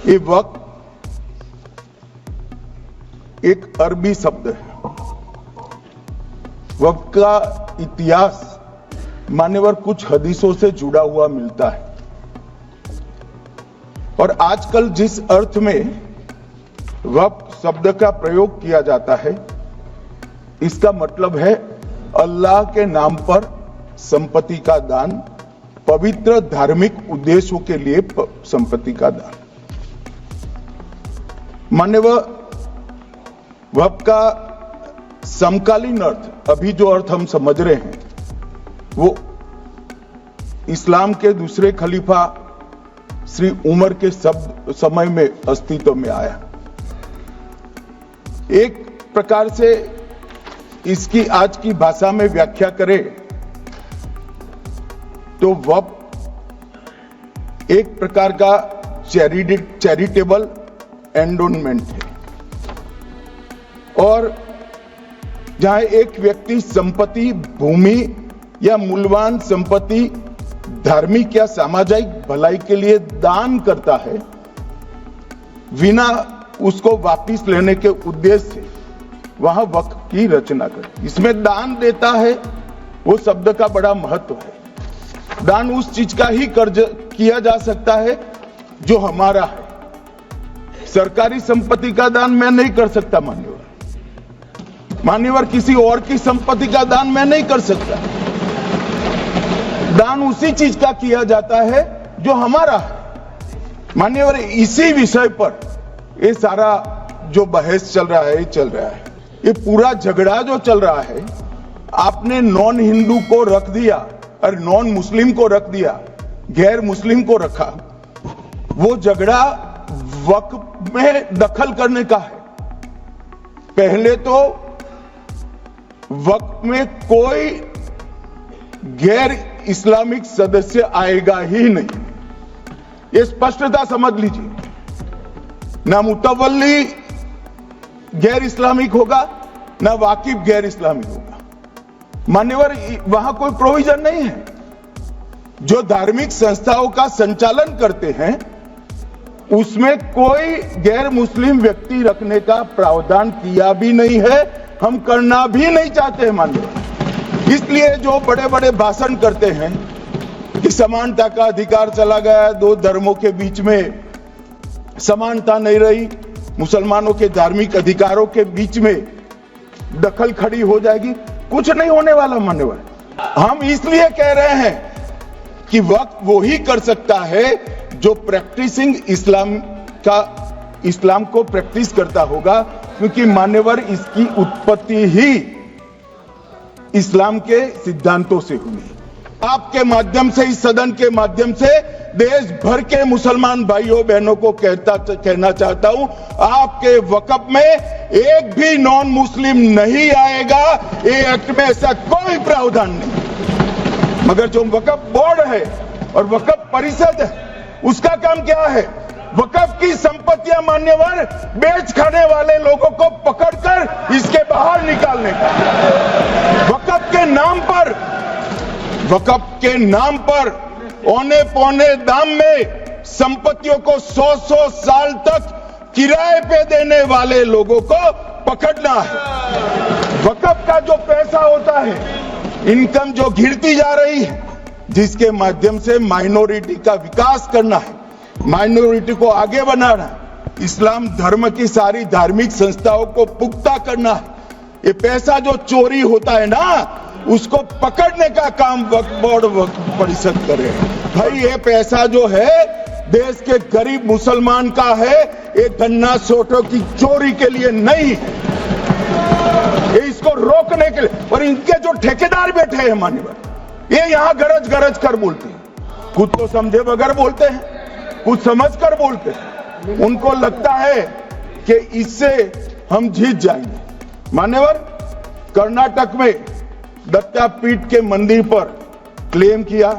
ये वक्त एक अरबी शब्द है। वक्त का इतिहास मान्यवर कुछ हदीसों से जुड़ा हुआ मिलता है और आजकल जिस अर्थ में वक्त शब्द का प्रयोग किया जाता है, इसका मतलब है अल्लाह के नाम पर संपत्ति का दान, पवित्र धार्मिक उद्देश्यों के लिए संपत्ति का दान। मान्यवर वक्त का समकालीन अर्थ, अभी जो अर्थ हम समझ रहे हैं, वो इस्लाम के दूसरे खलीफा श्री उमर के समय में अस्तित्व में आया। एक प्रकार से इसकी आज की भाषा में व्याख्या करें तो वक़्फ़ एक प्रकार का चैरिटेबल एंडोनमेंट है और जहां एक व्यक्ति संपत्ति, भूमि या मूल्यवान संपत्ति धार्मिक या सामाजिक भलाई के लिए दान करता है, बिना उसको वापस लेने के उद्देश्य से वहां वक्फ की रचना करे। इसमें दान देता है, वो शब्द का बड़ा महत्व है। दान उस चीज का ही कर्ज किया जा सकता है जो हमारा है। सरकारी संपत्ति का दान मैं नहीं कर सकता मान्यवर, किसी और की संपत्ति का दान मैं नहीं कर सकता। दान उसी चीज का किया जाता है जो हमारा है मान्यवर। इसी विषय पर ये सारा जो बहस चल रहा है ये पूरा झगड़ा जो चल रहा है, आपने नॉन हिंदू को रख दिया और नॉन मुस्लिम को रख दिया, गैर मुस्लिम को रखा। वो झगड़ा वक्फ में दखल करने का है। पहले तो वक्फ में कोई गैर इस्लामिक सदस्य आएगा ही नहीं, ये स्पष्टता समझ लीजिए। ना मुतवल्ली गैर इस्लामिक होगा, ना वाकिफ गैर इस्लामिक होगा। मान्यवर वहां कोई प्रोविजन नहीं है। जो धार्मिक संस्थाओं का संचालन करते हैं उसमें कोई गैर मुस्लिम व्यक्ति रखने का प्रावधान किया भी नहीं है, हम करना भी नहीं चाहते हैं मान्यवर। इसलिए जो बड़े बड़े भाषण करते हैं कि समानता का अधिकार चला गया, दो धर्मों के बीच में समानता नहीं रही, मुसलमानों के धार्मिक अधिकारों के बीच में दखल खड़ी हो जाएगी, कुछ नहीं होने वाला मान्यवर। हम इसलिए कह रहे हैं कि वक्त वो ही कर सकता है जो प्रैक्टिसिंग इस्लाम को प्रैक्टिस करता होगा, क्योंकि मान्यवर इसकी उत्पत्ति ही इस्लाम के सिद्धांतों से हुई। आपके माध्यम से, इस सदन के माध्यम से देश भर के मुसलमान भाइयों बहनों को कहना चाहता हूं, आपके वक्फ में एक भी नॉन मुस्लिम नहीं आएगा। ये एक्ट में ऐसा कोई प्रावधान नहीं। मगर जो वक्फ बोर्ड है और वक्फ परिषद है, उसका काम क्या है? वक्फ की संपत्तियां मान्यवर बेच खाने वाले लोगों को पकड़कर इसके बाहर निकालने का। वक्फ के नाम पर औने पौने दाम में संपत्तियों को 100 साल तक किराए पे देने वाले लोगों को पकड़ना है। वक्फ का जो पैसा होता है, इनकम जो गिरती जा रही है, जिसके माध्यम से माइनॉरिटी का विकास करना है, माइनॉरिटी को आगे बढ़ाना है, इस्लाम धर्म की सारी धार्मिक संस्थाओं को पुख्ता करना है। ये पैसा जो चोरी होता है ना, उसको पकड़ने का काम वक्फ बोर्ड, वक्फ परिषद करे। भाई ये पैसा जो है देश के गरीब मुसलमान का है, ये गन्ना सोटों की चोरी के लिए नहीं है, ये इसको रोकने के लिए। और इनके जो ठेकेदार बैठे हैं मान्यवर, ये यहां गरज कर बोलते हैं, खुद तो समझे बगैर बोलते हैं, कुछ समझ कर बोलते हैं। उनको लगता है कि इससे हम जीत जाएंगे। मान्यवर, कर्नाटक में दत्तापीठ के मंदिर पर क्लेम किया,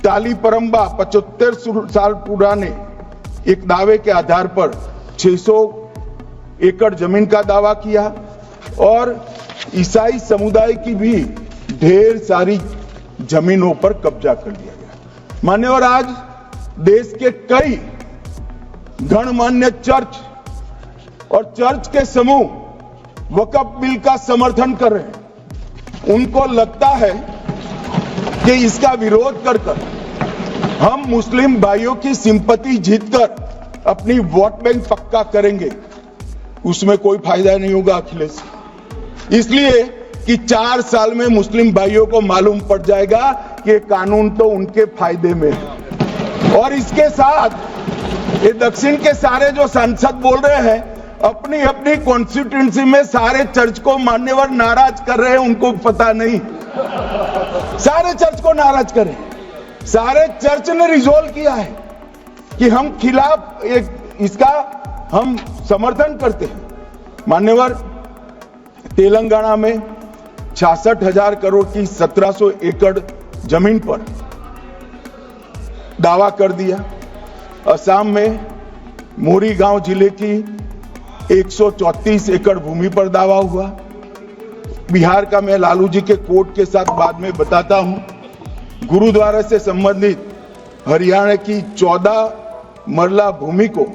टालीपरंबा 75 साल पुराने एक दावे के आधार पर 600 एकड़ जमीन का दावा किया और ईसाई समुदाय की भी ढेर सारी जमीनों पर कब्जा कर लिया गया। मान्यवर, आज देश के कई गणमान्य चर्च और चर्च के समूह वक्फ बिल का समर्थन कर रहे हैं। उनको लगता है कि इसका विरोध कर हम मुस्लिम भाइयों की सिंपैथी जीतकर अपनी वोट बैंक पक्का करेंगे। उसमें कोई फायदा नहीं होगा अखिलेश, इसलिए कि 4 साल में मुस्लिम भाइयों को मालूम पड़ जाएगा कि कानून तो उनके फायदे में है। और इसके साथ ये दक्षिण के सारे जो सांसद बोल रहे हैं, अपनी अपनी कॉन्स्टिट्यूएंसी में सारे चर्च को मान्यवर नाराज कर रहे हैं। उनको पता नहीं, सारे चर्च को नाराज करें। सारे चर्च ने रिजोल्व किया है कि हम खिलाफ इसका हम समर्थन करते हैं। मान्यवर तेलंगाना में 66,000 करोड़ की 1700 एकड़ जमीन पर दावा कर दिया। असम में मोरीगांव जिले की 134 एकड़ भूमि पर दावा हुआ। बिहार का मैं लालू जी के कोर्ट के साथ बाद में बताता हूं। गुरुद्वारा से संबंधित हरियाणा की 14 मरला भूमि को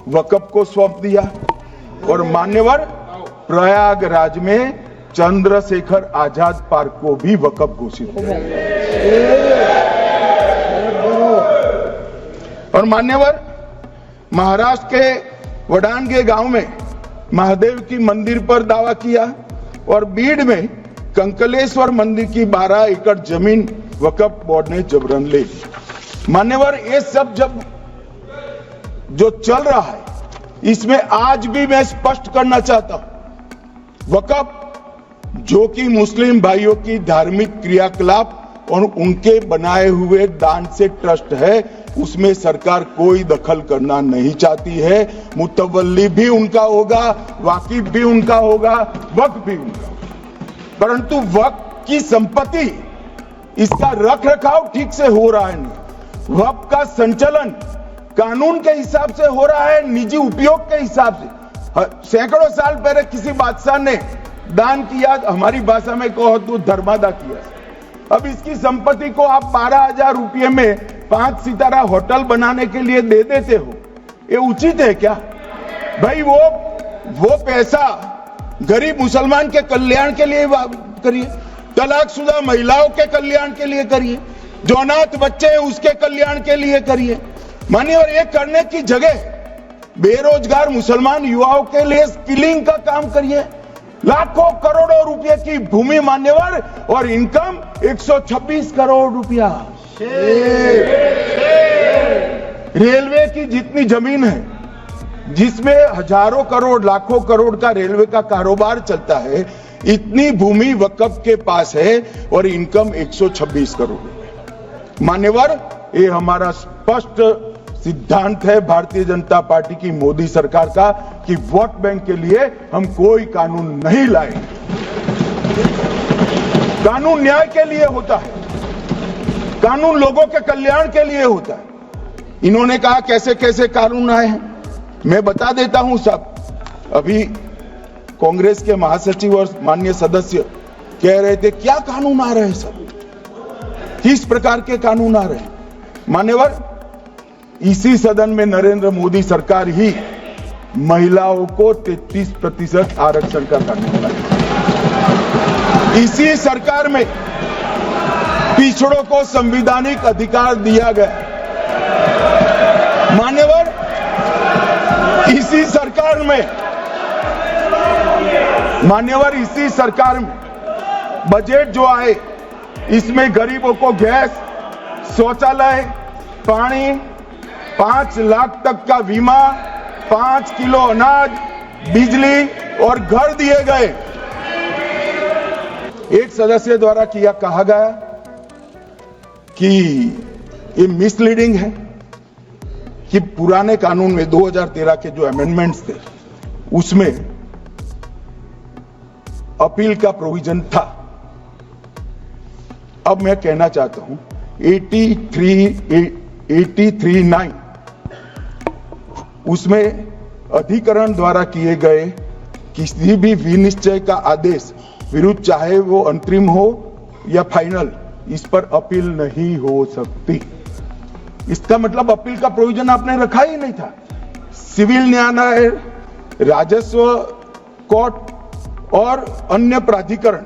वक्फ को सौंप दिया। और मान्यवर प्रयागराज में चंद्रशेखर आजाद पार्क को भी वक्फ घोषित किया। और मान्यवर महाराष्ट्र के वडानगे गांव में महादेव की मंदिर पर दावा किया। और बीड में कंकलेश्वर मंदिर की 12 एकड़ जमीन वक्फ बोर्ड ने जबरन ले ली। मान्यवर ये सब जब जो चल रहा है, इसमें आज भी मैं स्पष्ट करना चाहता हूं, वक्फ जो कि मुस्लिम भाइयों की धार्मिक क्रियाकलाप और उनके बनाए हुए दान से ट्रस्ट है, उसमें सरकार कोई दखल करना नहीं चाहती है। मुतवल्ली भी उनका होगा, वाकिफ भी उनका होगा, वक्फ भी उनका होगा। परंतु वक्फ की संपत्ति, इसका रख रखाव ठीक से हो रहा है नहीं। वक्फ का संचालन कानून के हिसाब से हो रहा है, निजी उपयोग के हिसाब से। सैकड़ों साल पहले किसी बादशाह ने दान किया, हमारी भाषा में कहो तो धर्मादा किया। अब इसकी संपत्ति को आप 12,000 रुपये में 5 सितारा होटल बनाने के लिए दे देते हो, ये उचित है क्या? भाई वो पैसा गरीब मुसलमान के कल्याण के लिए करिए, तलाकशुदा महिलाओं के कल्याण के लिए करिए, जो अनाथ बच्चे हैं उसके कल्याण के लिए करिए। मानिए, और ये करने की जगह बेरोजगार मुसलमान युवाओं के लिए स्किलिंग का काम करिए। लाखों करोड़ों रुपए की भूमि मान्यवर और इनकम 126 करोड़ रुपया। रेलवे की जितनी जमीन है, जिसमें हजारों करोड़ लाखों करोड़ का रेलवे का कारोबार चलता है, इतनी भूमि वक्फ के पास है और इनकम 126 करोड़। मान्यवर, ये हमारा स्पष्ट सिद्धांत है भारतीय जनता पार्टी की, मोदी सरकार का, कि वोट बैंक के लिए हम कोई कानून नहीं लाएंगे। कानून न्याय के लिए होता है, कानून लोगों के कल्याण के लिए होता है। इन्होंने कहा कैसे कैसे कानून आए हैं, मैं बता देता हूं सब। अभी कांग्रेस के महासचिव और माननीय सदस्य कह रहे थे क्या कानून आ रहे हैं, सब किस प्रकार के कानून आ रहे हैं। मान्यवर, इसी सदन में नरेंद्र मोदी सरकार ही महिलाओं को 33% आरक्षण का कानून लाया। इसी सरकार में पिछड़ों को संवैधानिक अधिकार दिया गया। मान्यवर, इसी सरकार में बजट जो आए, इसमें गरीबों को गैस, शौचालय, पानी, 5 लाख तक का बीमा, 5 किलो अनाज, बिजली और घर दिए गए। एक सदस्य द्वारा कहा गया कि ये मिसलीडिंग है कि पुराने कानून में 2013 के जो अमेंडमेंट्स थे, उसमें अपील का प्रोविजन था। अब मैं कहना चाहता हूं 83(9) उसमें अधिकरण द्वारा किए गए किसी भी विनिश्चय का आदेश विरुद्ध, चाहे वो अंतरिम हो या फाइनल, इस पर अपील नहीं हो सकती। इसका मतलब अपील का प्रोविजन आपने रखा ही नहीं था। सिविल न्यायालय, राजस्व कोर्ट और अन्य प्राधिकरण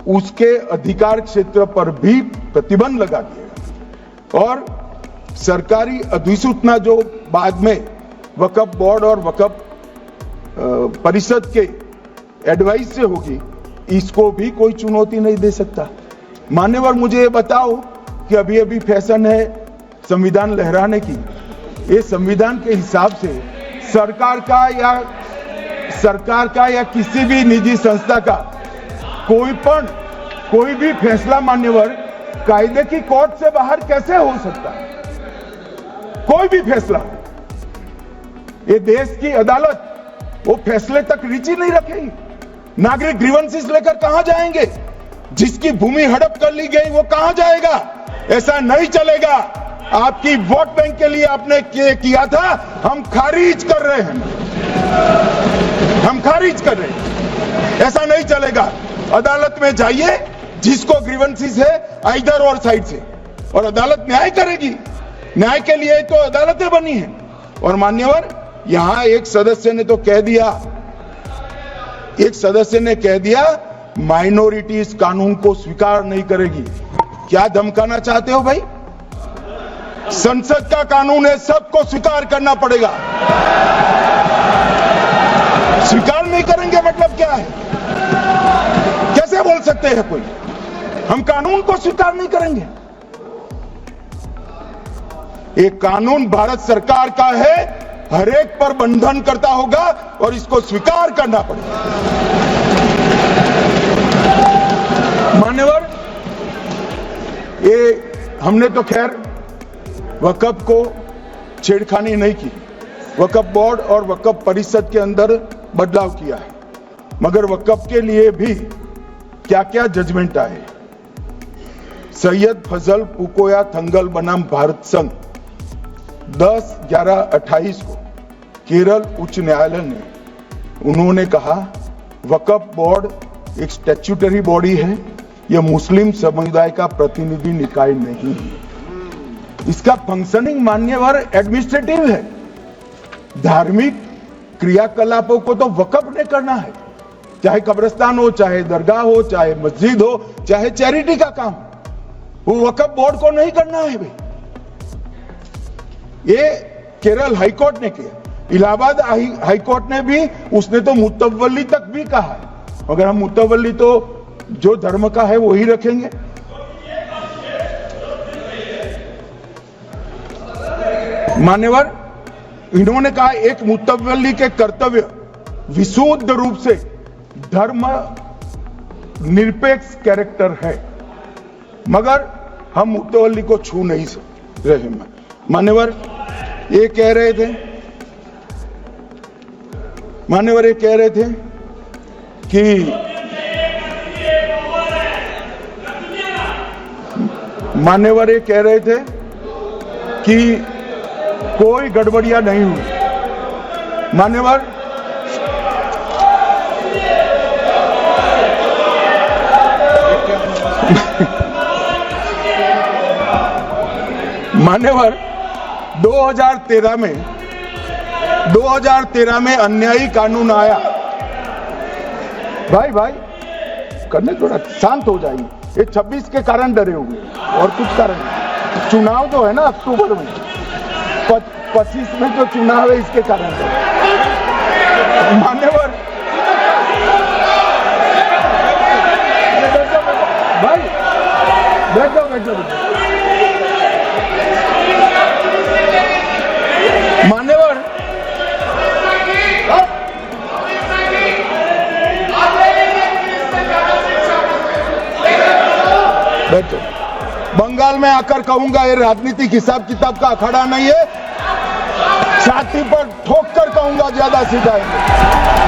उसके अधिकार क्षेत्र पर भी प्रतिबंध लगा दिया और सरकारी अधिसूचना जो बाद में वक्फ बोर्ड और वक्फ परिषद के एडवाइस से होगी, इसको भी कोई चुनौती नहीं दे सकता। मान्यवर, मुझे ये बताओ कि अभी अभी फैशन है संविधान लहराने की। ये संविधान के हिसाब से सरकार का या किसी भी निजी संस्था का कोई भी फैसला मान्यवर कायदे की कोर्ट से बाहर कैसे हो सकता है? कोई भी फैसला, ये देश की अदालत वो फैसले तक रुचि नहीं रखेगी। नागरिक ग्रीवेंसेस लेकर कहां जाएंगे? जिसकी भूमि हड़प कर ली गई वो कहां जाएगा? ऐसा नहीं चलेगा। आपकी वोट बैंक के लिए आपने किया था, हम खारिज कर रहे हैं, हम खारिज कर रहे हैं। ऐसा नहीं चलेगा। अदालत में जाइए, जिसको ग्रीवेंसेस है इधर और साइड से, और अदालत न्याय करेगी। न्याय के लिए तो अदालतें बनी हैं। और मान्यवर, यहां एक सदस्य ने कह दिया माइनॉरिटी इस कानून को स्वीकार नहीं करेगी। क्या धमकाना चाहते हो भाई? संसद का कानून है, सबको स्वीकार करना पड़ेगा। स्वीकार नहीं करेंगे मतलब क्या है? कैसे बोल सकते हैं कोई? हम कानून को स्वीकार नहीं करेंगे। एक कानून भारत सरकार का है, हर एक पर बंधन करता होगा और इसको स्वीकार करना पड़ेगा। मान्यवर, ये हमने तो खैर वक्फ को छेड़खानी नहीं की। वक्फ बोर्ड और वक्फ परिषद के अंदर बदलाव किया है, मगर वक्फ के लिए भी क्या क्या जजमेंट आए। सैयद फजल पुकोया थंगल बनाम भारत संघ 10/11/28 को केरल उच्च न्यायालय ने उन्होंने कहा वक्फ बोर्ड एक स्टैट्यूटरी बॉडी है, यह मुस्लिम समुदाय का प्रतिनिधि निकाय नहीं है। इसका फंक्शनिंग मान्यवर एडमिनिस्ट्रेटिव है। धार्मिक क्रियाकलापों को तो वक्फ ने करना है, चाहे कब्रिस्तान हो, चाहे दरगाह हो, चाहे मस्जिद हो, चाहे चैरिटी का काम, वो वक्फ बोर्ड को नहीं करना है भाई। ये केरल हाईकोर्ट ने किया, इलाहाबाद हाईकोर्ट ने भी, उसने तो मुतवल्ली तक भी कहा है। अगर हम मुतवल्ली तो जो धर्म का है वही रखेंगे। मान्यवर, इन्होंने कहा एक मुतवल्ली के कर्तव्य विशुद्ध रूप से धर्म निरपेक्ष कैरेक्टर है, मगर हम मुतवल्ली को छू नहीं रहे। मान्यवर ये कह रहे थे कि मान्यवर ये कह रहे थे कि कोई गड़बड़ियां नहीं हुई। मान्यवर, मान्यवर 2013 में अन्यायी कानून आया। भाई करने, थोड़ा शांत हो जाइए। ये 26 के कारण डरे हुए और कुछ कारण नहीं। चुनाव जो है ना अक्टूबर में, 25 में जो चुनाव है इसके कारण है। मान्यवर भाई बैठो मान्यवर, बैठो। बंगाल में आकर कहूंगा ये राजनीतिक हिसाब किताब का अखाड़ा नहीं है, छाती पर ठोक कर कहूंगा ज्यादा सीधा है।